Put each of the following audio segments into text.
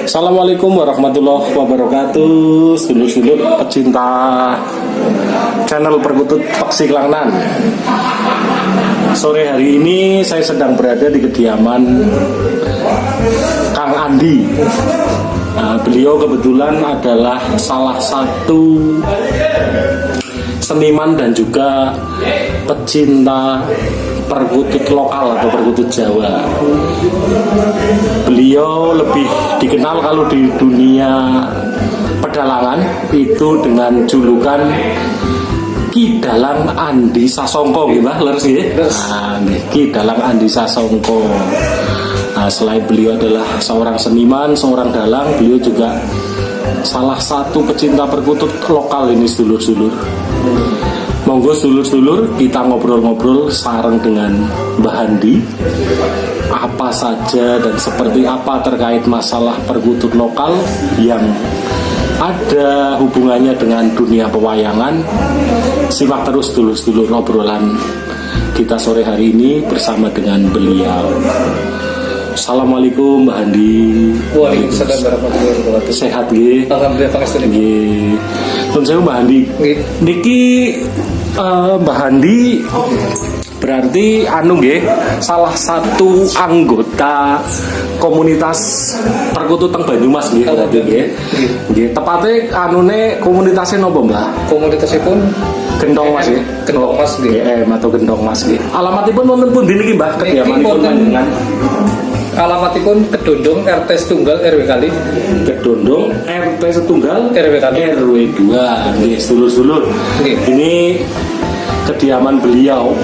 Assalamualaikum warahmatullahi wabarakatuh. Sedulur-sedulur pecinta channel Perkutut Peksi Klangnan. Sore hari ini saya sedang berada di kediaman Kang Andi. Beliau kebetulan adalah salah satu seniman dan juga pecinta perkutut lokal atau perkutut Jawa. Beliau lebih dikenal kalau di dunia pedalangan itu dengan julukan Ki Dalang Andi Sasongko, gimana leres ya? Ki Dalang Andi Sasongko. Selain beliau adalah seorang seniman, seorang dalang, beliau juga salah satu pecinta perkutut lokal ini, sedulur-sedulur. Monggo sedulur-sedulur kita ngobrol-ngobrol sareng dengan Mbah Andi. Apa saja dan seperti apa terkait masalah perkutut lokal yang ada hubungannya dengan dunia pewayangan. Simak terus sedulur-sedulur obrolan kita sore hari ini bersama dengan beliau. Assalamualaikum Mbah Andi. Waalaikumsalam warahmatullahi wabarakatuh. Sehat nggih? Alhamdulillah pangestu nggih. Nun sewu Mbah Andi. Niki Mbah Andi berarti nggih salah satu anggota komunitas perkutut teng Banyumas nggih berarti nggih. Nggih, tepate komunitasnya napa, Mbah? Komunitasipun Gendong Mas nggih. Gendong Mas nggih. Atau Gendong Mas nggih. Alamatipun wonten pundi niki, Mbah? Kediamanipun panjenengan. Alamatipun Kedondong RT Setunggal RW kali. Kedondong RT Setunggal RW kali. RW 2. Nggih, sedulur-sedulur. Ini kediaman beliau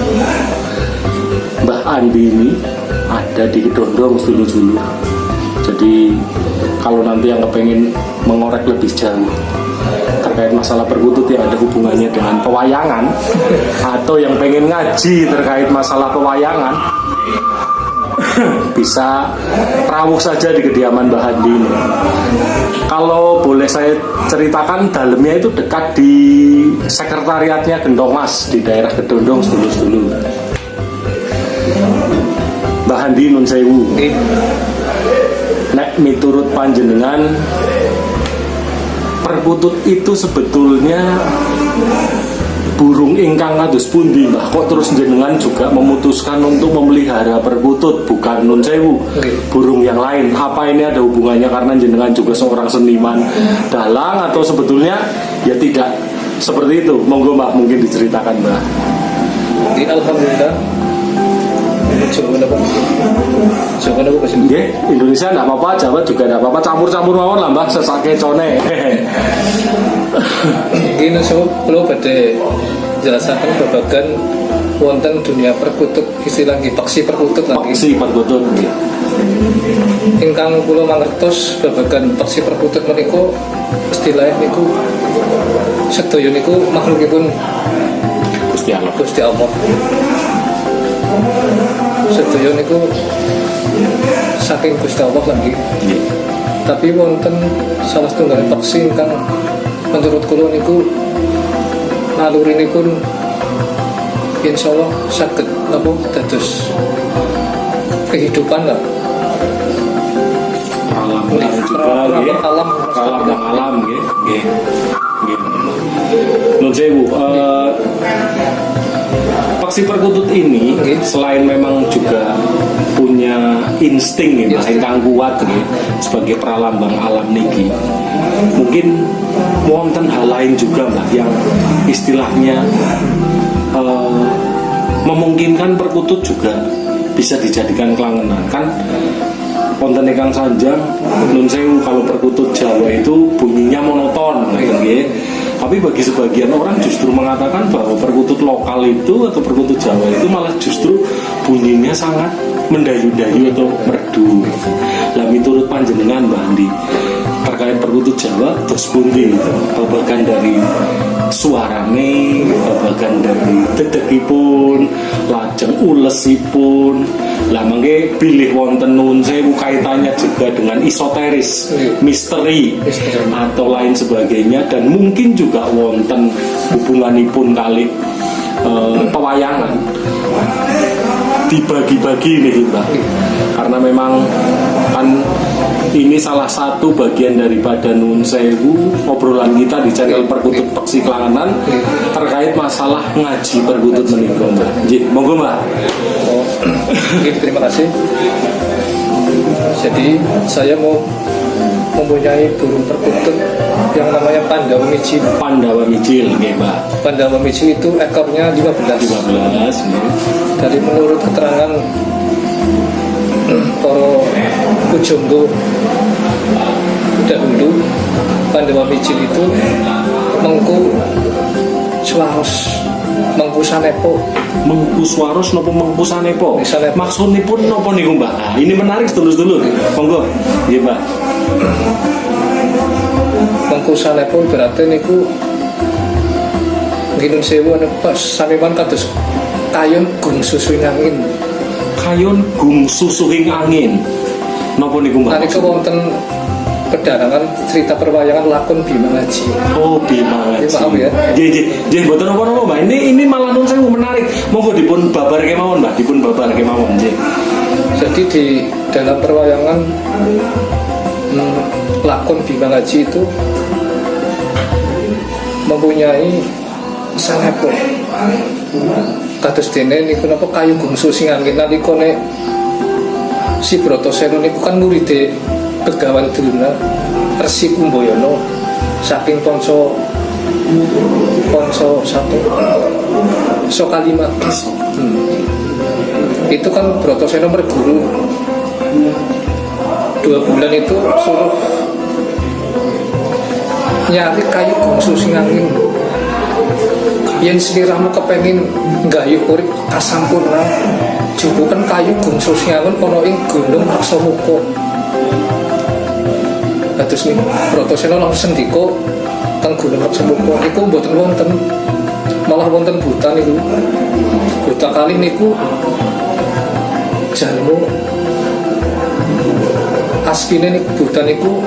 Mbah Andi ini ada di Kedondong, sedulur-sedulur. Jadi kalau nanti yang kepengen mengorek lebih jauh terkait masalah perkutut yang ada hubungannya dengan pewayangan atau yang pengen ngaji terkait masalah pewayangan, bisa rawuh saja di kediaman Mbah Andi ini. Kalau boleh saya ceritakan, dalamnya itu dekat di sekretariatnya Gendong Mas di daerah Kedondong, sedulur-sedulur. Mbah Andi nun sewu. Nek miturut panjenengan, perkutut itu sebetulnya burung ingkang kados pundi, Mbah? Kok terus jenengan juga memutuskan untuk memelihara perkutut, bukan nun sewu, burung yang lain? Apa ini ada hubungannya karena jenengan juga seorang seniman dalang atau sebetulnya ya tidak seperti itu? Monggo Mbah, mungkin diceritakan, Mbah. Alhamdulillah. Jawa apa bahasa Indonesia enggak apa-apa, Jawa juga enggak apa-apa, campur-campur mawon lah, Mbah, sesake cone. Ini sebelum pada jelasakan babagan wonten dunia perkutut, istilah peksi perkutut lagi. Peksi perkutut. Ingkang kula mangertos babagan peksi perkutut menika istilah niku sedaya niku makhlukipun Gusti Allah. Gusti Allah. Sedaya niku saking Gusti Allah lagi. Tapi wonten salah setunggal peksi ingkang menurut kula niku nalurinipun insyaallah saged napa dados kehidupan lah. Alam juga nggih. Alam nggih. Nggih. Nun sewu, peksi perkutut ini selain memang juga punya insting ya, ingkang kuat ya, sebagai pralambang alam niki, mungkin wonten hal lain juga Mbak yang istilahnya memungkinkan perkutut juga bisa dijadikan kelangenan. Kan wonten ingkang sanjang nun sewu, kalau perkutut Jawa itu bunyinya monoton nggih. Tapi bagi sebagian orang justru mengatakan bahwa perkutut lokal itu atau perkutut Jawa itu malah justru bunyinya sangat mendayu-dayu atau merdu. Lah miturut panjenengan Mbah Andi terkait perkutut Jawa terus pundi babagan dari suarane, babagan dari dedekipun, lajeng ulesipun. Lah mangke bilih wonten nun sewu kaitannya juga dengan esoteris, misteri atau lain sebagainya, dan mungkin juga wonten hubunganipun kali pewayangan. dibagi-bagi nih Mbak. Karena memang kan ini salah satu bagian daripada Nun Sewu obrolan kita di channel Perkutut Peksi Klangenan terkait masalah ngaji perkutut menika Mbak. Nggih, monggo Mbak. Oh, oke, terima kasih. Jadi saya mau mempunyai burung perkutut yang namanya Pandawa Mijil. Pandawa Mijil, nggih Mbak. Pandawa Mijil itu ekornya 15. 15 nggih. Dari menurut keterangan para pujangga dahulu, Pandawa Mijil itu mengku swaros, mengku sanepo. Mengku swaros napa mengku sanepo? Sanepo. Maksudipun napa niku Mbak? Nah, ini menarik sedulur-sedulur. Monggo. Nggih Mbak. Mengku sanepo berarti niku nginum sewu anu pas saneman kados kayon gung susuing angin. Kayon gung susuhing angin. Napa niku Mbak? Nalika wonten pedarangan cerita perwayangan lakon Bima Ngaji. Oh, Bima Ngaji. Maaf ya. Nggih, mboten napa-napa Mbak. Ini malah nun sewu menarik. Monggo dipun babar kemawon Mbak, dipun babar kemawon nggih. Jadi di dalam perwayangan lakon Bima Ngaji itu mempunyai sanepo. Kados dene niku napa kayu gungsu sing angin nalikane si Bratasena niku kan muride Begawan Druna Resi Kumbayana saking Panca satu Sokalima. Itu kan Bratasena berguru 2 bulan itu suruh nyari kayu gungsu sing angin. Yen sliramu kepengin nggayuh urip kasampurna, jubuken kayu gungsu sing angin ana ing Gunung Raksamuka. Terus nih Bratasena langsung sendika teng Gunung Raksamuka niku mboten wonten, malah wonten buta niku. Buta kali niku jalmu askine niku buta niku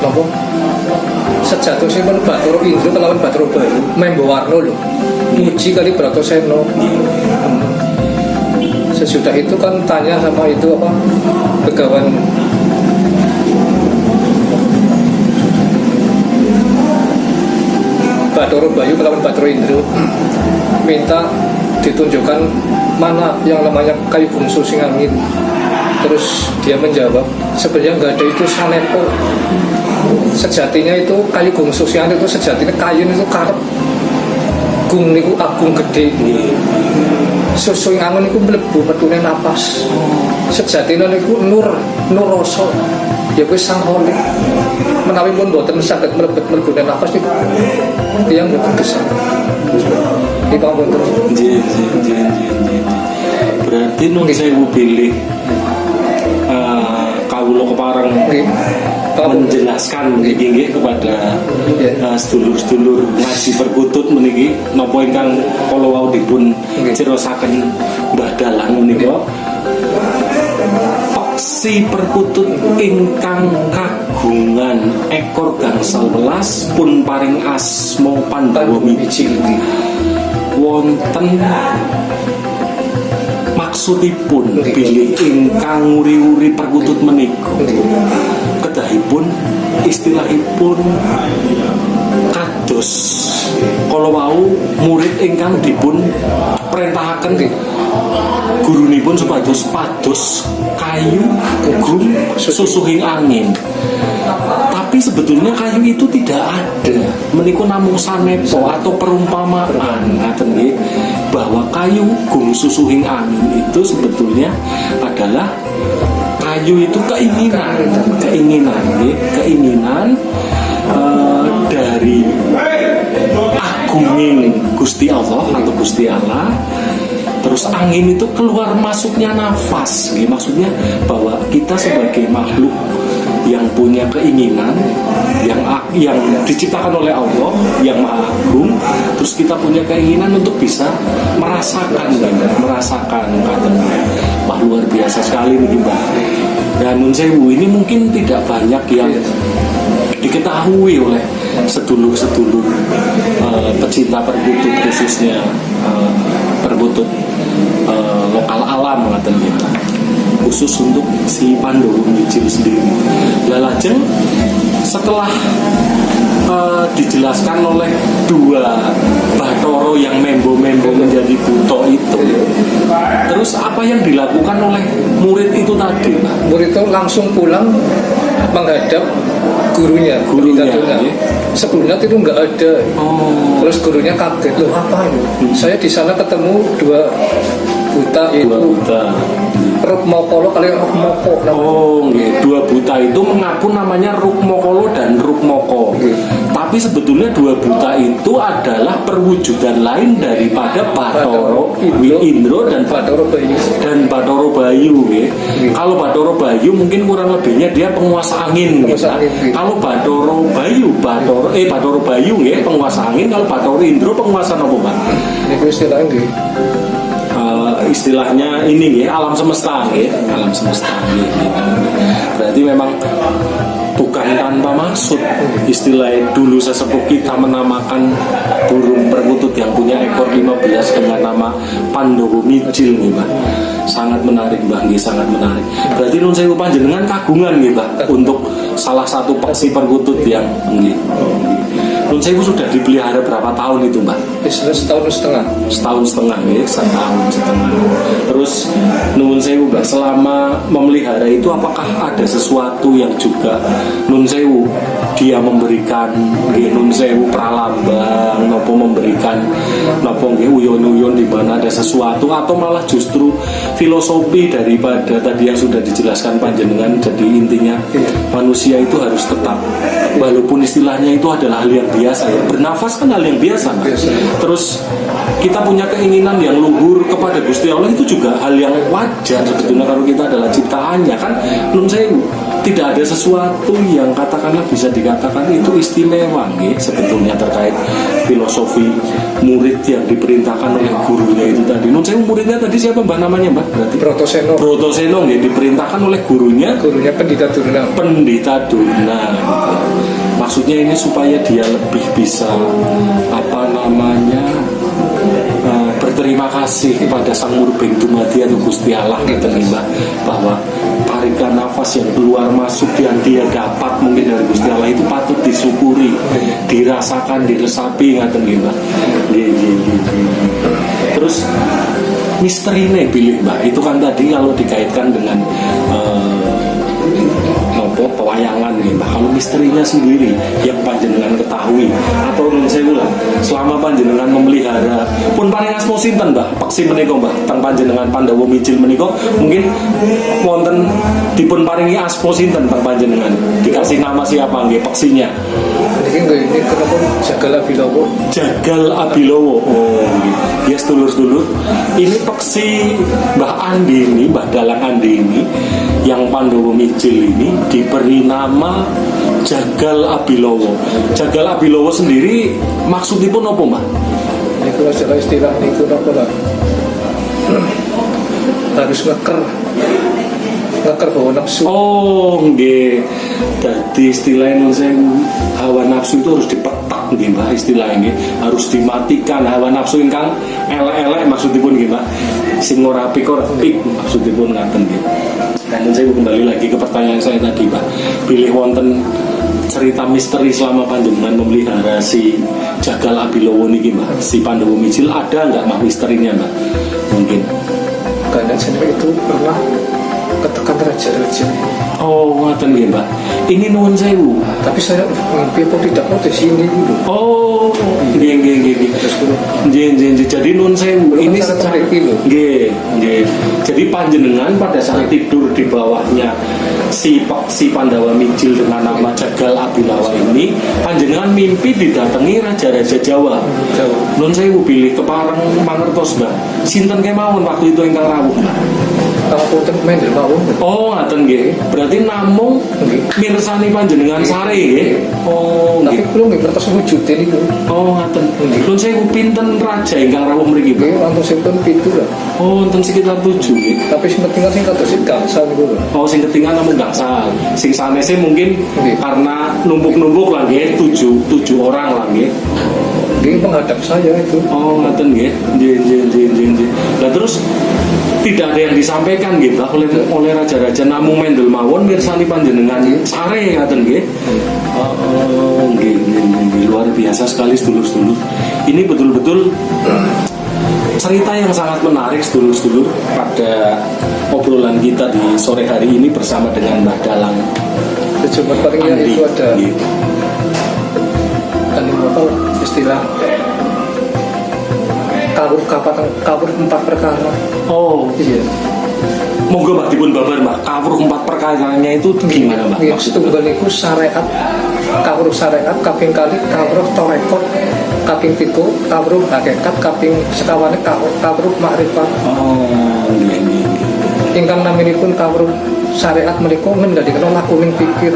napa sejatosipun Bathara Indra kelawan Bathara Bayu membo warna lho muji kali Bratasena. Sesudah itu kan tanya sama itu apa Begawan Bathara Bayu kelawan Bathara Indra minta ditunjukkan mana yang namanya kayu gungsu sing angin. Terus dia menjawab sebenarnya nggak ada itu sanepo. Sejatinya itu kayu gungsu sing angin itu sejatinya kayu itu karep gung niku agung gede. Susu yang angin niku mlebu metune napas. Sejatinya niku nur rasa. Ya wis sang holik. Menawi pun boten saged mlebet nafas niku tiyang boten gesang. Iki pamwonten. Nggih. Berarti nun sewu bilih kawula kepareng menjelaskan nggih kepada sedulur-sedulur ngaji perkutut meniki napa ingkang kala wau dipun ciraosaken Mbah Dalang menika. Si perkutut ingkang kagungan ekor gangsal welas pun paring asma Pandawa Mijil. Wonten maksudipun bilih ingkang nguri-uri perkutut menika. Kedahipun istilahipun kados kala wau murid ingkang dipun perintahaken gurunipun supados pados kayu gung susuhing angin. Tapi sebetulnya kayu itu tidak ada. Menika namung sanepo atau perumpamaan ngaten nggih bahwa kayu gung susuhing angin itu sebetulnya adalah kayu itu keinginan dari agungin Gusti Allah atau Gusti Allah. Terus angin itu keluar masuknya nafas, gitu. Maksudnya bahwa kita sebagai makhluk yang punya keinginan, yang diciptakan oleh Allah, yang Maha Agung, terus kita punya keinginan untuk bisa merasakan, wah luar biasa sekali nih Mbak. Dan nun sewu ini mungkin tidak banyak yang diketahui oleh sedulur-sedulur pecinta perkutut khususnya perkutut perkutut lokal alam ngaten kita. Khusus untuk si Pandowo Mijil sendiri. Lah lajeng setelah dijelaskan oleh dua Bathara yang membo-membo menjadi buta itu, terus apa yang dilakukan oleh murid itu tadi, Pak? Murid itu langsung pulang menghadap gurunya. Ya? Sebelumnya itu nggak ada. Terus gurunya kaget, loh apa itu? Saya di sana ketemu dua buta itu. Rukmokolo kali Rukmoko. Dua buta itu mengaku namanya Rukmokolo dan Rukmoko. Tapi sebetulnya dua buta itu adalah perwujudan lain daripada Bathara Indra dan Bathara Bayu. Kalau Bathara Bayu mungkin kurang lebihnya dia penguasa angin. Kalau Bathara Bayu penguasa angin. Kalau Bathara Indra penguasa apa, Pak? Istilahnya ini alam semesta alam semesta berarti memang bukan tanpa maksud istilah dulu sesepuh kita menamakan burung perkutut yang punya ekor 15 dengan nama Pandowo Mijil nih, Mbak. Sangat menarik, Mbak, sangat menarik. Berarti nun sewu panjenengan kagungan nih, Mbak, untuk salah satu peksi perkutut yang nun sewu sudah dipelihara berapa tahun itu, Mbak? Setahun setengah. Setahun setengah setahun setengah. Terus nun sewu, Mbak, selama memelihara itu apakah ada sesuatu yang juga nun sewu dia memberikan nun sewu pralambang nopo memberikan nopo uyon-uyon di mana ada sesuatu, atau malah justru filosofi daripada tadi yang sudah dijelaskan panjenengan, jadi intinya manusia itu harus tetap walaupun istilahnya itu adalah hal yang biasa ya, bernafas kan hal yang biasa. Terus kita punya keinginan yang luhur kepada Gusti Allah itu juga hal yang wajar sebetulnya kalau kita adalah ciptaannya kan. Nun sewu tidak ada sesuatu yang katakanlah bisa dikatakan itu istimewa sebetulnya terkait filosofi murid yang diperintahkan oleh gurunya itu tadi. Nun sewu muridnya tadi siapa, Mbak, namanya, Mbak? Berarti Brotoseno diperintahkan oleh gurunya Pendeta Durna gitu. Maksudnya ini supaya dia lebih bisa berterima kasih kepada Sang Murbeng Dumadi atau Gusti Allah gitu, Mbak, bahwa tarikan nafas yang keluar masuk yang dia dapat mungkin dari Gusti Allah itu patut disyukuri, dirasakan, diresapi ngaten nggih, Mbak. Terus misterinya pilih, Mbak, itu kan tadi kalau dikaitkan dengan pewayangan nih, Mbak. Kalau misterinya sendiri yang panjenengan ketahui atau nun sewu lah selama panjenengan memelihara pun paling asmo sinten, Mbak, peksi menika, Mbak, teng panjenengan Pandowo Mijil menika mungkin wonten dipun paringi asmo sinten teng panjenengan, dikasih nama siapa nggih peksinya? Ini kenapa Jagal Abilowo. Ya sedulur-sedulur, ini peksi Mbah Andini, Mbah Dalang Andini yang Pandowo Mijil ini diberi nama Jagal Abilowo. Jagal Abilowo sendiri maksudipun apa, Mbak? Ini kalau istilah ini apa lah? Harus ngeker hawa nafsu. Nggih. Dadi istilah nun sewu hawa nafsu itu harus dipetak nggih, Mbak, istilah ini harus dimatikan. Hawa nafsu ingkang elek-elek maksudipun nggih, Mbak. Sing ora pik maksudipun ngaten nggih. Dan saya kembali lagi ke pertanyaan saya tadi, Pak. Pilih wonten cerita misteri selama panjenengan memelihara si Jagal Abilowo niki, Mbak, si Pandowo Mijil, ada nggak Mbak misterinya, Mbak? Mungkin. Karena saya itu pernah ketekan raja-raja. Ngaten nggih, Mbak. Ini nuwun sewu. Tapi saya mimpi apa tidak mau di sini dulu. Nggih. Jadi nuwun sewu. Ini secara nggih. Jadi panjenengan pada saat tidur di bawahnya si Pandowo Mijil dengan nama Jagal Abilawa ini, panjenengan mimpi didatangi raja-raja Jawa. Nuwun sewu pilih kepareng mangertos, Mbak. Sinten kemawon waktu itu ingkang rawuh, Mbak? Punten mendel mawon. Ngaten nggih. Berarti namung mirsani panjenengan sare nggih. Tapi kula nggih kertas wujude niku. Ngaten. Nun sewu pinten raja ingkang rawuh mriki, Mbak? Wonten sinten 7 lah. Wonten sekitar 7 nggih. Tapi sing ketinggal sing kados gangsal niku lho. Sing ketinggal namung gangsal. Sing sanese mungkin karena numpuk-numpuk lah nggih, 7 orang lah nggih. Ini menghadap saya itu. Oh, ngoten nggih. Nggih. Lah terus tidak ada yang disampaikan nggih Mbah oleh raja-raja namung mendel mawon mirsani panjenengan sare ngoten nggih. Oh, nggih. Luar biasa sekali sedulur-sedulur. Ini betul-betul cerita yang sangat menarik sedulur-sedulur pada obrolan kita di sore hari ini bersama dengan Mbah Dalang. Jumat palingnya itu ada istilah kawruh 4 perkara. Oh Iya. monggo Mbak dipun babar Mbak, kawruh 4 perkaranya itu gimana Mbak? Maksudnya niku syariat, kawruh syariat, kaping kali kawruh torekot, kaping 3 kawruh hakikat, kaping sekawane kawruh makrifat. Oh iya. Ingkang naminipun kawruh syariat menika ngendhalikaken lakuning pikir.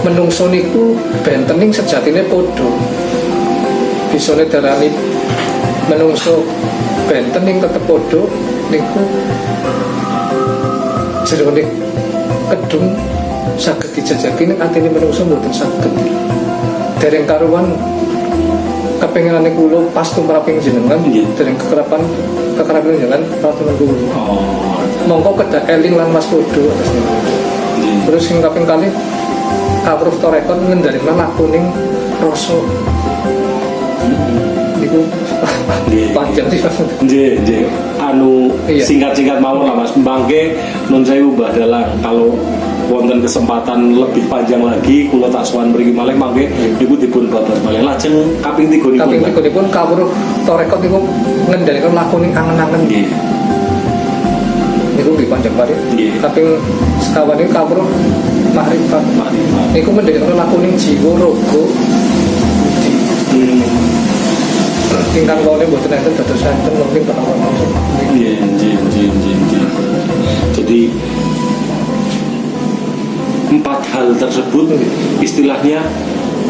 Menungso niku bentening sejatine padha. Bisane darani menungso bentening tetep padha niku jerone kedung saged dijajaki ning atine menungso mboten saged. Dereng karuan kepengenane kula pas tumraping jenengan, dereng kekerapan jenengan patunan kula. Oh. Mongko kedah eling lan waspada. Terus sing kaping kali kawruh torekon ngendhalikaken lakuning rasa. Niku panjang sih. Nggih. Anu Iya. singkat-singkat mawon lah Mas. Mangke nun sewu Mbah Dalang, kalau wonten kesempatan lebih panjang lagi kula tak sowan mriki malih mangke niku dipun babar malih. Lajeng kaping 3 niku. Kaping 3 nipun kawruh torekon niku ngendhalikaken lakuning angen-angen. Nggih. Niku nggih panjang bari. Nggih. Kaping sekawan niku kawruh makrifat. Makrifat. Niku ngendhalikaken lakuning jiwa raga budi. Tingkang kawone mboten enten dados enten mungkin penawar. Nggih. Jadi 4 hal tersebut istilahnya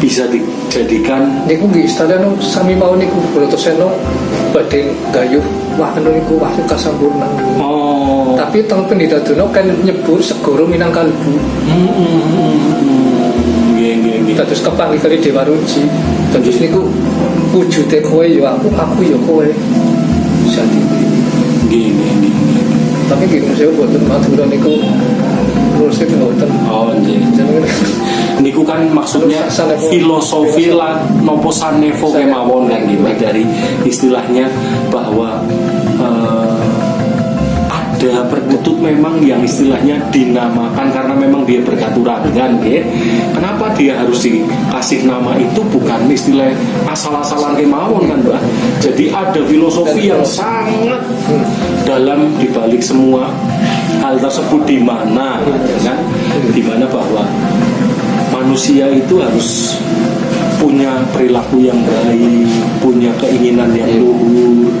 bisa dijadikan Niku nggih istilahnya sami mawon niku Bratasena badhe gayuh wahana niku wahyu kasampurnan. oh Tapi teng Pendhita Duna kan nyebur segoro minang kalbu. Nggih. Dados kepanggih kali Dewa Ruci. Dados niku wujude kowe ya aku ya kowe. Sati. Nggih. Tapi nggih saya boten matur niku terus mboten. Oh nggih. Niku kan maksudnya filosofi lah nopo sanevo kemawon kan gitu dari istilahnya bahwa ada perkutut memang yang istilahnya dinamakan karena memang dia berkaturangan ya. Kenapa dia harus dikasih nama itu bukan istilah asal-asalan kemawon kan Mbak. Jadi ada filosofi yang sangat dalam dibalik semua hal tersebut di mana kan? Di mana bahwa manusia itu harus punya perilaku yang baik, punya keinginan yang luhur,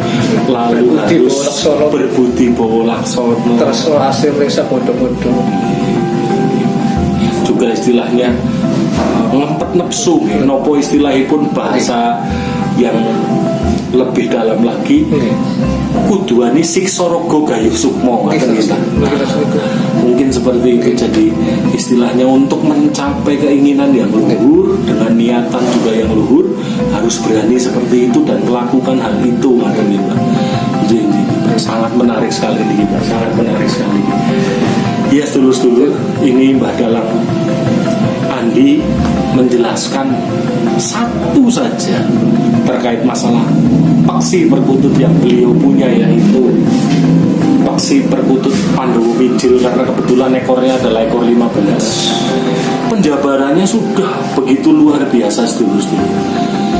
lalu harus berbudi bawa laksono. Terus hasil resa bodoh-bodoh. Juga istilahnya ngempet nepsu, nopo istilahipun bahasa yang lebih dalam lagi. Kuduani siksa raga gayuh sukma ngoten kita. Mungkin seperti itu. Jadi istilahnya untuk mencapai keinginan yang luhur dengan niatan juga yang luhur harus berani seperti itu dan melakukan hal itu ngoten kita. Jadi sangat menarik sekali ini kita, sangat menarik sekali. Ya sedulur-sedulur, ini Mbah Dalang Andi menjelaskan satu saja terkait masalah paksi perkutut yang beliau punya, yaitu paksi perkutut Pandowo Mijil, karena kebetulan ekornya adalah ekor 15. Penjabarannya sudah begitu luar biasa sedulur-sedulur.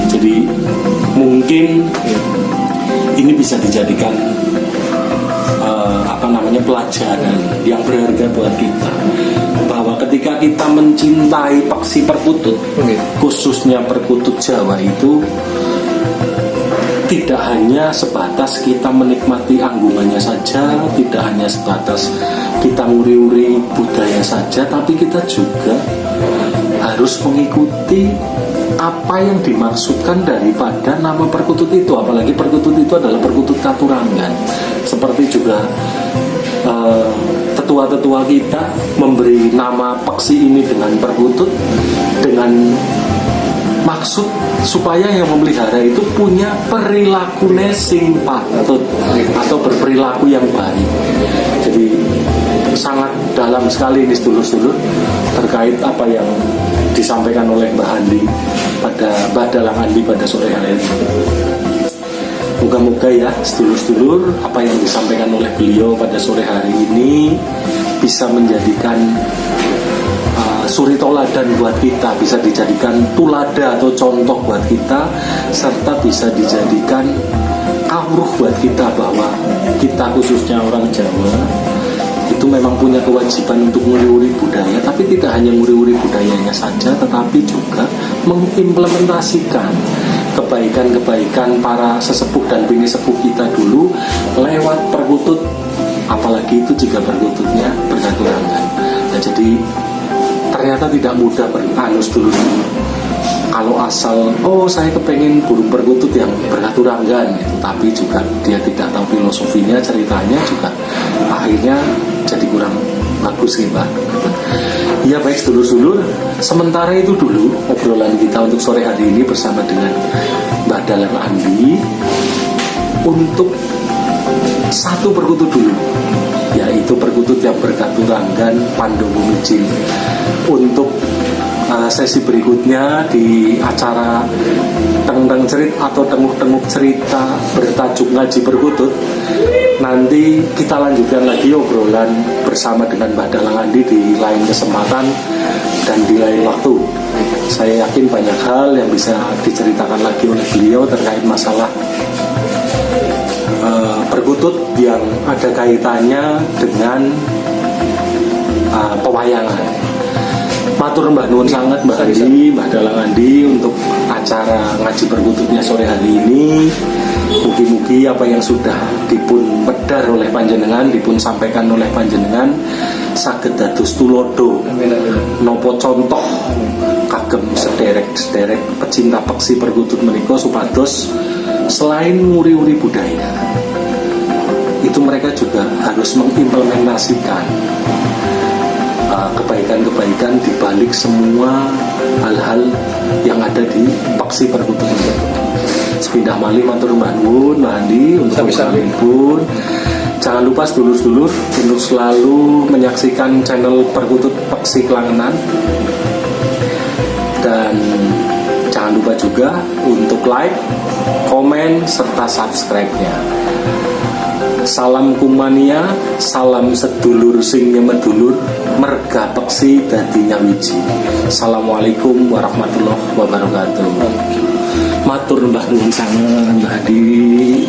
Jadi mungkin ini bisa dijadikan pelajaran yang berharga buat kita, bahwa ketika kita mencintai paksi perkutut, khususnya perkutut Jawa itu tidak hanya sebatas kita menikmati anggungannya saja, tidak hanya sebatas kita nguri-uri budaya saja, tapi kita juga harus mengikuti apa yang dimaksudkan daripada nama perkutut itu. Apalagi perkutut itu adalah perkutut katurangan. Seperti juga tetua-tetua kita memberi nama paksi ini dengan perkutut, dengan maksud supaya yang memelihara itu punya perilaku sing patut atau berperilaku yang baik. Jadi sangat dalam sekali ini sedulur-sedulur terkait apa yang disampaikan oleh Mbah Andi pada Mbah Dalang Andi pada sore hari ini. Moga-moga ya sedulur-sedulur apa yang disampaikan oleh beliau pada sore hari ini bisa menjadikan suri toladan buat kita, bisa dijadikan tulada atau contoh buat kita, serta bisa dijadikan kawruh buat kita bahwa kita khususnya orang Jawa itu memang punya kewajiban untuk nguri-uri budaya, tapi tidak hanya nguri-uri budayanya saja, tetapi juga mengimplementasikan kebaikan-kebaikan para sesepuh dan bini sepuh kita dulu lewat perkutut, apalagi itu juga perkututnya berkaturangan. Nah, jadi ternyata tidak mudah beranus dulu. Kalau asal saya kepengen burung perkutut yang berkaturangan gitu, tapi juga dia tidak tahu filosofinya, ceritanya juga akhirnya jadi kurang bagus gitu, Pak. Ya baik sedulur-sedulur, sementara itu dulu obrolan kita untuk sore hari ini bersama dengan Mbah Dalang Andi untuk satu perkutut dulu, yaitu perkutut yang berkaturangan Pandowo Mijil. Untuk sesi berikutnya di acara Tengteng Cerit atau Tenguk-Tenguk Cerita bertajuk Ngaji Perkutut, nanti kita lanjutkan lagi obrolan bersama dengan Mbah Dalang Andi di lain kesempatan dan di lain waktu. Saya yakin banyak hal yang bisa diceritakan lagi oleh beliau terkait masalah perkutut yang ada kaitannya dengan pewayangan. Matur Mbah Nuwun sangat Mbah Andi, Mbah Dalang Andi untuk acara ngaji perkututnya sore hari ini. Mugi-mugi apa yang sudah dipun pedar oleh panjenengan, dipun sampaikan oleh panjenengan saged dados tulodo nopo contoh kagem sederek-sederek pecinta peksi perkutut menika supados selain nguri-uri budaya, itu mereka juga harus mengimplementasikan kebaikan-kebaikan di balik semua hal-hal yang ada di peksi perkutut itu. Sepindah malih matur Mbah Nuwun, Mbah Andi untuk pun. Jangan lupa sedulur-sedulur untuk selalu menyaksikan channel Perkutut Peksi Klangenan, dan jangan lupa juga untuk like, komen, serta subscribe-nya. Salam kumania, salam sedulur sing nyemedulur, merga peksi dadi nyawiji. Assalamualaikum warahmatullahi wabarakatuh. Matur Mbah Nuwun sanget Mbah Adi.